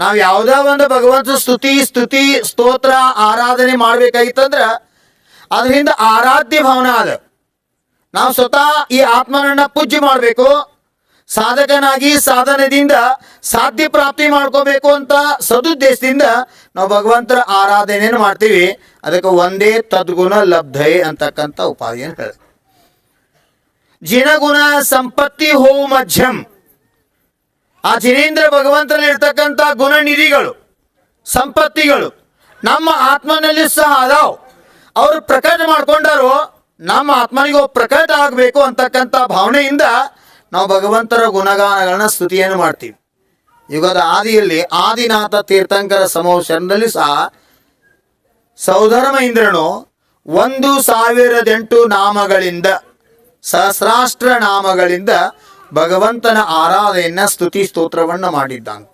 ನಾವು ಯಾವುದೋ ಒಂದು ಭಗವಂತ ಸ್ತುತಿ ಸ್ತೋತ್ರ ಆರಾಧನೆ ಮಾಡ್ಬೇಕಾಗಿತ್ತಂದ್ರ ಅದರಿಂದ ಆರಾಧ್ಯ ಭಾವನೆ ಅದ. ನಾವು ಸ್ವತಃ ಈ ಆತ್ಮನನ್ನ ಪೂಜ್ಯ ಮಾಡಬೇಕು, ಸಾಧಕನಾಗಿ ಸಾಧನೆಯಿಂದ ಸಾಧ್ಯ ಪ್ರಾಪ್ತಿ ಮಾಡ್ಕೋಬೇಕು ಅಂತ ಸದುದ್ದೇಶದಿಂದ ನಾವು ಭಗವಂತರ ಆರಾಧನೆಯನ್ನು ಮಾಡ್ತೀವಿ. ಅದಕ್ಕೆ ಒಂದೇ ತದ್ಗುಣ ಲಬ್ಧೆ ಅಂತಕ್ಕಂಥ ಉಪಾಧಿಯನ್ನು ಹೇಳ. ಜಿನಗುಣ ಸಂಪತ್ತಿ ಹೋ ಮಧ್ಯಂ. ಆ ಜಿನೇಂದ್ರ ಭಗವಂತನಲ್ಲಿ ಇರ್ತಕ್ಕಂಥ ಗುಣನಿಧಿಗಳು ಸಂಪತ್ತಿಗಳು ನಮ್ಮ ಆತ್ಮನಲ್ಲಿ ಸಹ ಅದಾವ್. ಅವರು ಪ್ರಕಟ ಮಾಡ್ಕೊಂಡಾರು, ನಮ್ಮ ಆತ್ಮನಿಗೂ ಪ್ರಕಟ ಆಗಬೇಕು ಅಂತಕ್ಕಂಥ ಭಾವನೆಯಿಂದ ನಾವು ಭಗವಂತರ ಗುಣಗಾನಗಳನ್ನ ಸ್ತುತಿಯನ್ನು ಮಾಡ್ತೀವಿ. ಯುಗದ ಆದಿಯಲ್ಲಿ ಆದಿನಾಥ ತೀರ್ಥಂಕರ ಸಮವಸರದಲ್ಲಿ ಸಹ ಸೌಧರ್ಮ ಇಂದ್ರನು 1008 ನಾಮಗಳಿಂದ ಸಹಸ್ರಾಷ್ಟ್ರ ನಾಮಗಳಿಂದ ಭಗವಂತನ ಆರಾಧನೆಯನ್ನ ಸ್ತುತಿ ಸ್ತೋತ್ರವನ್ನ ಮಾಡಿದ್ದಾನೆ.